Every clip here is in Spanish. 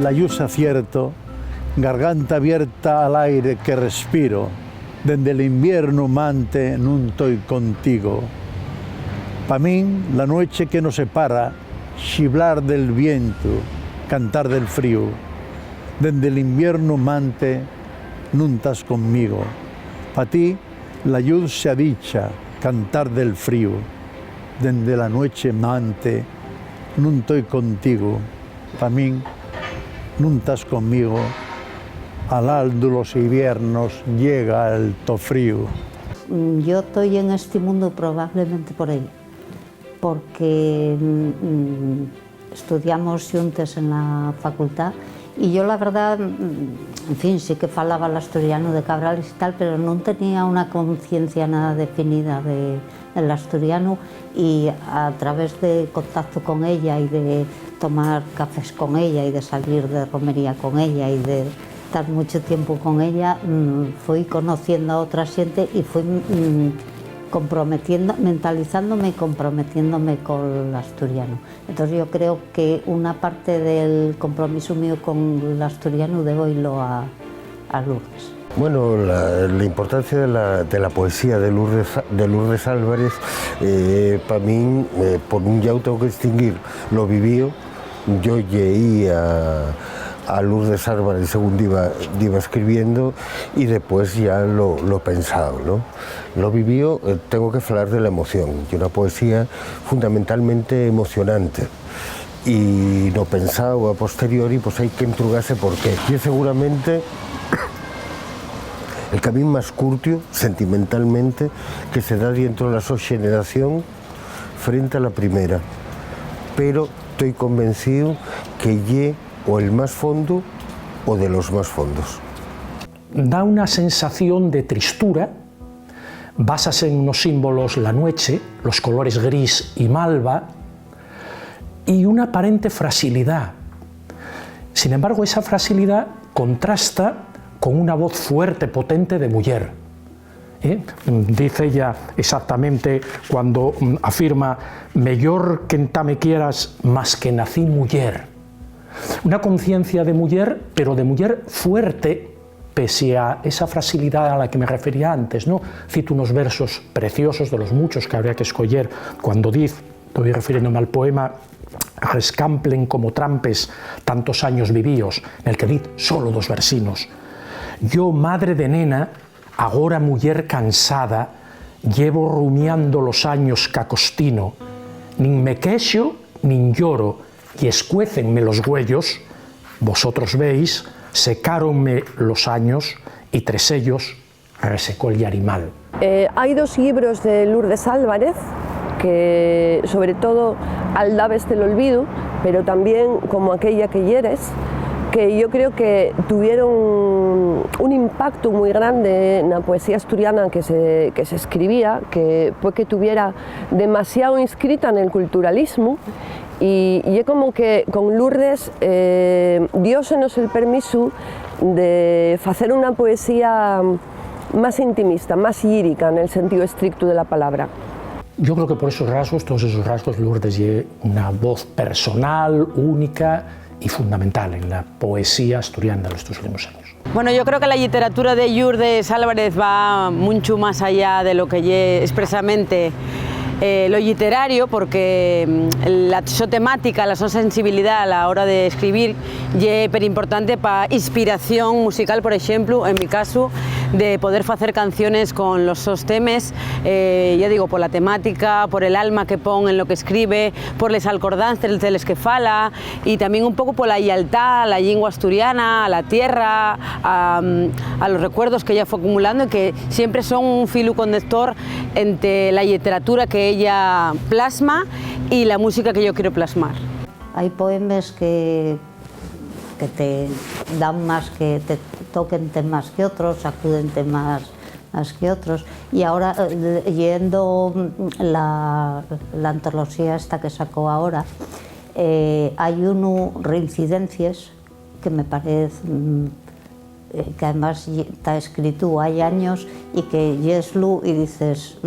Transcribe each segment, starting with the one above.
la luz acierto, garganta abierta al aire que respiro, desde el invierno mante nun estoy contigo. Pa min, la noche que nos separa, chiblar del viento, cantar del frío, desde el invierno mante nun estás conmigo. Pa ti, la luz se dicha, cantar del frío, desde la noche mante nun estoy contigo. Pa min, nun estás conmigo. Al aldo los inviernos llega el tofrío. Yo estoy en este mundo probablemente por ella, porque estudiamos juntos en la facultad y yo la verdad, en fin, sí que falaba el asturiano de Cabrales y tal, pero no tenía una conciencia nada definida del asturiano, y a través de contacto con ella y de tomar cafés con ella y de salir de romería con ella y de estar mucho tiempo con ella, fui conociendo a otra gente y fui mentalizándome y comprometiéndome con el asturiano. Entonces yo creo que una parte del compromiso mío con el asturiano debo irlo a Lourdes. Bueno, la importancia de la poesía de Lourdes Álvarez, para mí, por un ya tengo que distinguir lo vivido. Yo llegué a Lourdes Álvarez según iba escribiendo y después ya lo pensado, ¿no? Lo vivido, tengo que hablar de la emoción, y una poesía fundamentalmente emocionante. Y lo pensado a posteriori, pues hay que entrugarse por qué. Y es seguramente el camino más curtio, sentimentalmente, que se da dentro de la su generación frente a la primera. Pero estoy convencido que lle o el más fondo o de los más fondos. Da una sensación de tristura, basas en unos símbolos la noche, los colores gris y malva, y una aparente fragilidad. Sin embargo, esa fragilidad contrasta con una voz fuerte, potente de mujer. Dice ella exactamente cuando afirma «Mellor que enta me quieras, más que nací muller». Una conciencia de mujer, pero de mujer fuerte, pese a esa fragilidad a la que me refería antes, ¿no? Cito unos versos preciosos de los muchos que habría que escoger cuando dice, estoy refiriéndome al poema «Rescamplen como trampes tantos años vivíos», en el que dice solo dos versinos. Yo, madre de nena, agora muller cansada, llevo rumiando los años cacostino, nin me quexo, nin lloro, y escuécenme los huellos, vosotros veis, secáronme los años, y tras ellos resecó el yarimal. Hay dos libros de Lourdes Álvarez, que sobre todo Aldabes del olvido, pero también Como aquella que hieres, que yo creo que tuvieron un impacto muy grande en la poesía asturiana que se escribía, que fue que tuviera demasiado inscrita en el culturalismo, y es como que con Lourdes diósenos el permiso de hacer una poesía más intimista, más lírica en el sentido estricto de la palabra. Yo creo que por esos rasgos, todos esos rasgos, Lourdes tiene una voz personal, única y fundamental en la poesía asturiana de estos últimos años. Bueno, yo creo que la literatura de Lourdes Álvarez va mucho más allá de lo que expresamente lo literario, porque la su temática, la su sensibilidad a la hora de escribir es súper importante para inspiración musical, por ejemplo, en mi caso, de poder hacer canciones con los sus temas, ya digo, por la temática, por el alma que pone en lo que escribe, por les alcordances de los que fala, y también un poco por la lealtad a la lengua asturiana, a la tierra, a los recuerdos que ella fue acumulando, y que siempre son un filo conductor entre la literatura que ella plasma y la música que yo quiero plasmar. Hay poemas que te dan más, que te toquen temas que otros, sacuden temas más que otros, y ahora leyendo la antología esta que sacó ahora, hay uno, Reincidencias, que me parece que además está escrito hay años y que yeslu y dices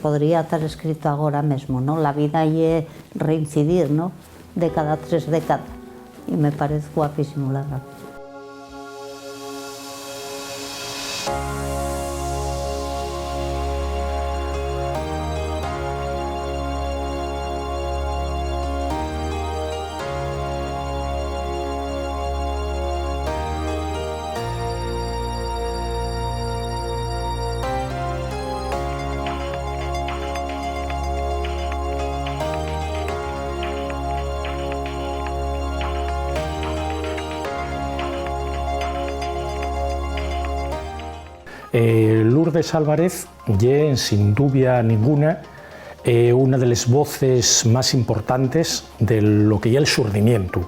podría estar escrito ahora mismo, ¿no? La vida y reincidir, ¿no? Década tras década. y me parece guapísimo, la verdad. Lourdes Álvarez es, sin duda ninguna, una de las voces más importantes de lo que ya el surdimiento,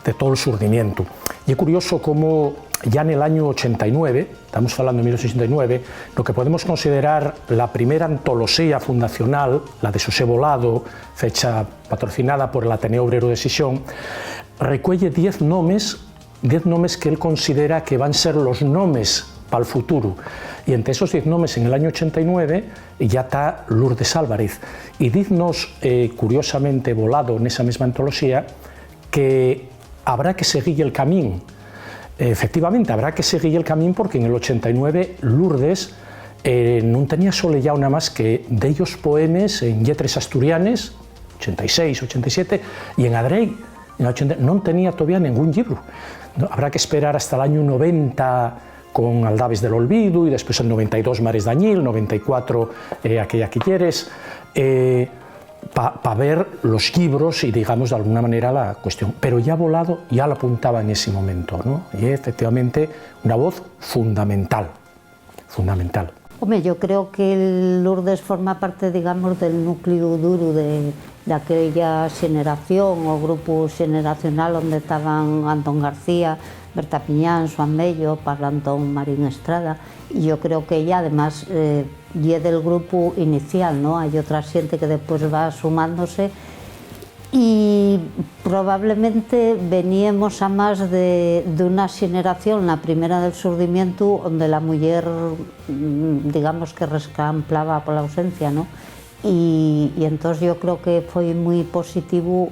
de todo el surdimiento. Y es curioso cómo ya en el año 89, estamos hablando de 1989, lo que podemos considerar la primera antología fundacional, la de Xosé Volado, fecha patrocinada por el Ateneo Obrero de Xixón, recuelle 10 nomes que él considera que van a ser los nomes para el futuro. Y entre esos 10 nomes en el año 89 ya está Lourdes Álvarez. Y diznos, curiosamente, Volado en esa misma antología, que habrá que seguir el camino. Efectivamente, habrá que seguir el camino porque en el 89 Lourdes no tenía solo ya una más que de ellos poemas en lletres asturianes, 86, 87, y en Adrey, en el 80, no tenía todavía ningún libro. Habrá que esperar hasta el año 90 con Aldaves del Olvido, y después el 92 Mares d'Añil, 94 Aquella que quieres, para ver los libros y, digamos, de alguna manera la cuestión. Pero ya Volado ya lo apuntaba en ese momento, ¿no? Y efectivamente una voz fundamental, fundamental. Hombre, yo creo que Lourdes forma parte, digamos, del núcleo duro de aquella generación o grupo generacional donde estaban Antón García, Berta Piñán, Joan Bello, Pablo Antón, Marín Estrada, y yo creo que ella además es del grupo inicial, ¿no? Hay otra gente que después va sumándose y probablemente veníamos a más de una generación, la primera del surdimiento, donde la mujer, digamos, que rescamplaba por la ausencia, ¿no? Y entonces yo creo que fue muy positivo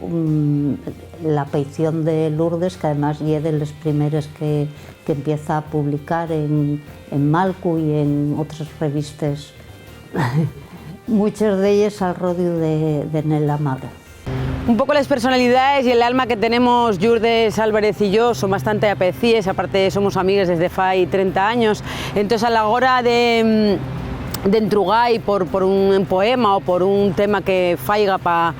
la aparición de Lourdes, que además es de los primeros que empieza a publicar en Malcu y en otras revistas, muchas de ellas al rodio de Nela Amaro. Un poco las personalidades y el alma que tenemos Lourdes Álvarez y yo son bastante apetecibles, aparte somos amigas desde fai 30 años, entonces a la hora de entrugar por un poema o por un tema que faiga para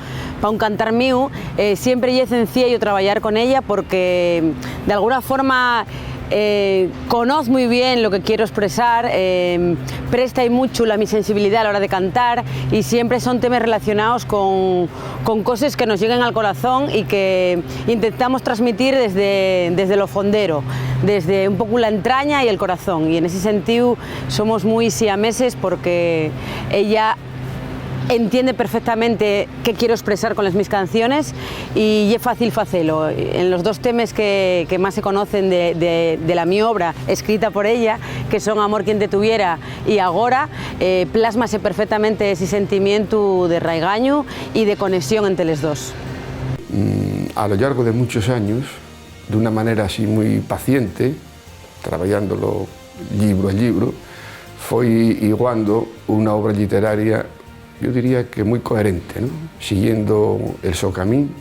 un cantar mío, siempre es sencillo trabajar con ella porque de alguna forma conozco muy bien lo que quiero expresar, presta y mucho mi sensibilidad a la hora de cantar y siempre son temas relacionados con cosas que nos lleguen al corazón y que intentamos transmitir desde lo fondero, desde un poco la entraña y el corazón, y en ese sentido somos muy siameses porque ella entiende perfectamente qué quiero expresar con las mis canciones y es fácil hacerlo. En los dos temas que más se conocen de la mi obra escrita por ella, que son Amor quien te tuviera y Agora, plásmase perfectamente ese sentimiento de raigaño y de conexión entre los dos. A lo largo de muchos años, de una manera así muy paciente, trabajándolo libro a libro, fue iguando una obra literaria, yo diría que muy coherente, ¿no? Siguiendo el seu camín,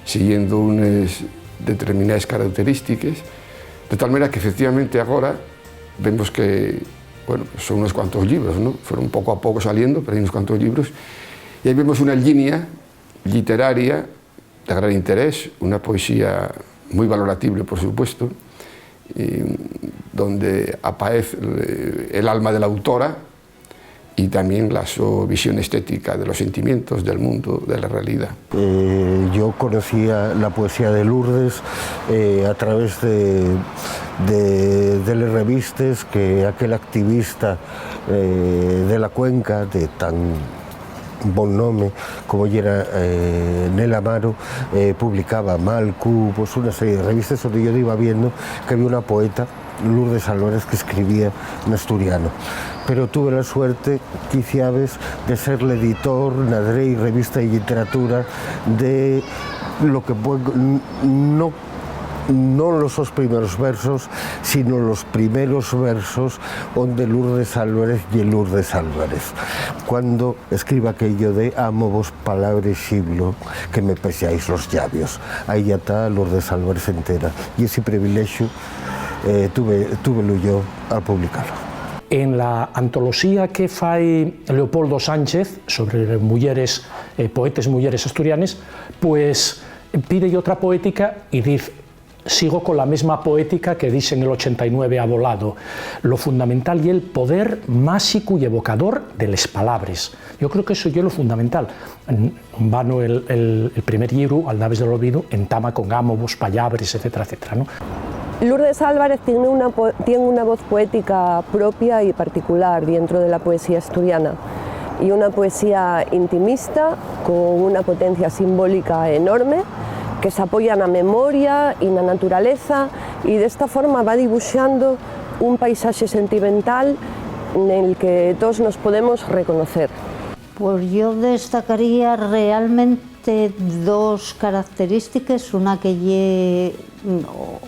siguiendo unas determinadas características, de tal manera que efectivamente ahora vemos que, bueno, son unos cuantos libros, ¿no? Fueron poco a poco saliendo, pero hay unos cuantos libros, y ahí vemos una línea literaria de gran interés, una poesía muy valoratible, por supuesto, donde aparece el alma de la autora y también su visión estética de los sentimientos, del mundo, de la realidad. Yo conocía la poesía de Lourdes a través de las revistas que aquel activista de la cuenca, de tan bon nombre como era Nela Amaro, publicaba Malcu, pues una serie de revistas donde yo iba viendo que había una poeta, Lourdes Álvarez, que escribía en asturiano. Pero tuve la suerte, quiciabes, de ser el editor en Revista y Literatura de lo que no non los dos primeros versos, sino los primeros versos onde Lourdes Álvarez y Lourdes Álvarez, cuando escribe aquello de amo vos palabra siglo, que me peseáis los labios. Aí ya está Lourdes Álvarez entera, e ese privilegio túvelo yo al publicarlo. En la antología que fai Leopoldo Sánchez sobre mujeres, poetes mulleres asturianes, pues pide otra poética y dice, sigo con la misma poética que dice en el 89 a Volado, lo fundamental y el poder máxico y evocador de las palabras. Yo creo que eso es lo fundamental. En vano el primer libro, Aldaves del Olvido, entama con amo, vos, palabras, etcétera, etcétera, ¿no? Lourdes Álvarez tiene una voz poética propia y particular dentro de la poesía asturiana, y una poesía intimista con una potencia simbólica enorme que se apoya en la memoria y en la naturaleza, y de esta forma va dibujando un paisaje sentimental en el que todos nos podemos reconocer. Pues yo destacaría realmente dos características, una que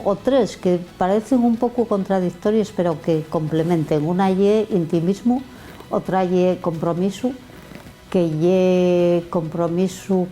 o tres que parecen un poco contradictorias pero que complementen. Una es intimismo, otra es compromiso, que es compromiso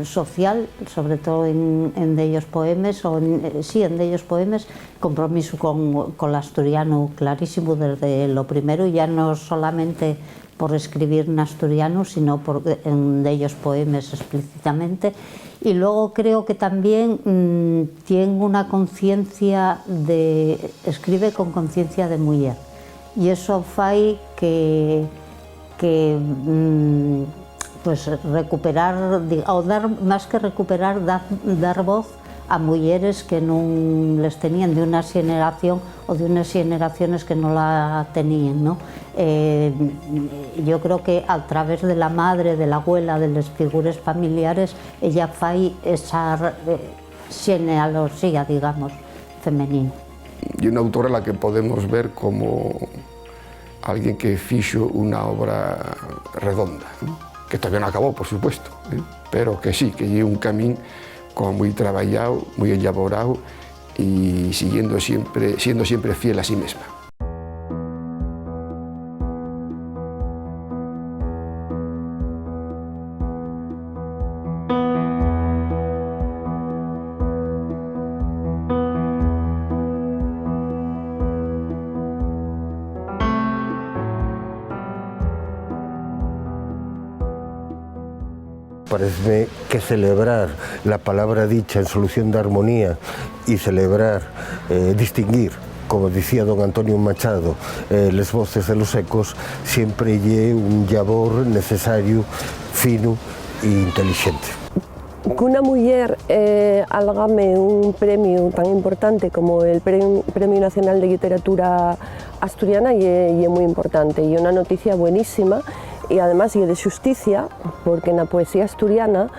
social, sobre todo en ellos poemas, en ellos poemas, compromiso con el asturiano clarísimo desde lo primero, ya no solamente por escribir en asturiano, sino en ellos poemas explícitamente. Y luego creo que también tiene una conciencia escribe con conciencia de mujer, y eso fai que pues recuperar, o dar, más que recuperar, dar voz a mujeres que no les tenían de una generación o de unas generaciones que no la tenían, ¿no? Yo creo que a través de la madre, de la abuela, de las figuras familiares, ella fai esa genealogía, digamos, femenina. Y una autora a la que podemos ver como alguien que fixo una obra redonda, ¿no? Que todavía no acabó, por supuesto, pero que sí, que lleva un camino como muy trabajado, muy elaborado y siendo siempre fiel a sí misma. Parece que celebrar la palabra dicha en solución de armonía y celebrar, distinguir, como decía don Antonio Machado, las voces de los ecos, siempre lleva un labor necesario, fino e inteligente. Que una mujer algame un premio tan importante como el Premio Nacional de Literatura Asturiana y es muy importante, y una noticia buenísima. Y además y de justicia, porque en la poesía asturiana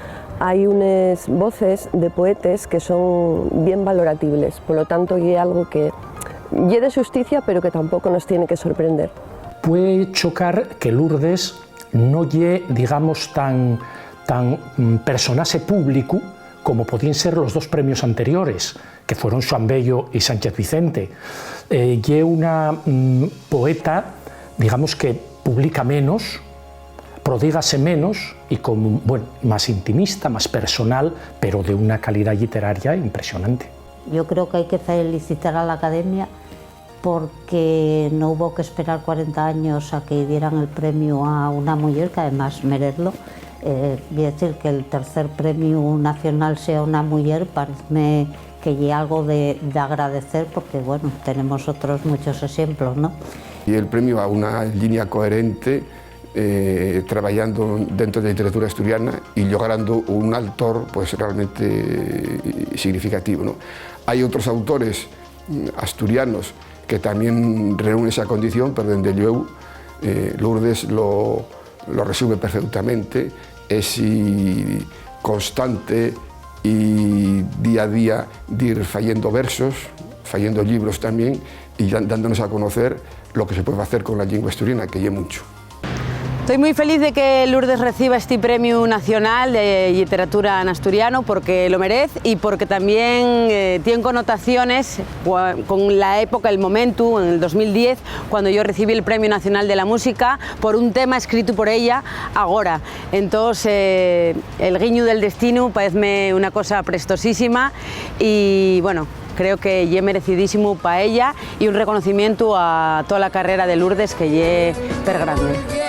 hay unas voces de poetas que son bien valoratibles, por lo tanto y algo que y de justicia, pero que tampoco nos tiene que sorprender. Puede chocar que Lourdes no lle, digamos, tan personaje público como podían ser los dos premios anteriores, que fueron Xoán Bello y Sánchez Vicente. Lle una poeta, digamos, que publica menos, prodígase menos y como, bueno, más intimista, más personal, pero de una calidad literaria impresionante. Yo creo que hay que felicitar a la Academia porque no hubo que esperar 40 años a que dieran el premio a una mujer, que además mereclo. Voy a decir que el tercer premio nacional sea una mujer, parece que hay algo de agradecer, porque bueno, tenemos otros muchos ejemplos, ¿no? Y el premio a una línea coherente, trabajando dentro de la literatura asturiana y logrando un autor pues realmente significativo, ¿no? Hay otros autores asturianos que también reúnen esa condición, pero desde luego Lourdes lo resume perfectamente, es constante y día a día de ir fallando versos, fallando libros también y dándonos a conocer lo que se puede hacer con la lengua asturiana, que es mucho. Estoy muy feliz de que Lourdes reciba este premio nacional de literatura en asturiano porque lo merece y porque también tiene connotaciones con la época, el momento, en el 2010, cuando yo recibí el Premio Nacional de la Música por un tema escrito por ella ahora. Entonces, el guiño del destino parece una cosa prestosísima y bueno, creo que es merecidísimo para ella y un reconocimiento a toda la carrera de Lourdes que es per grande.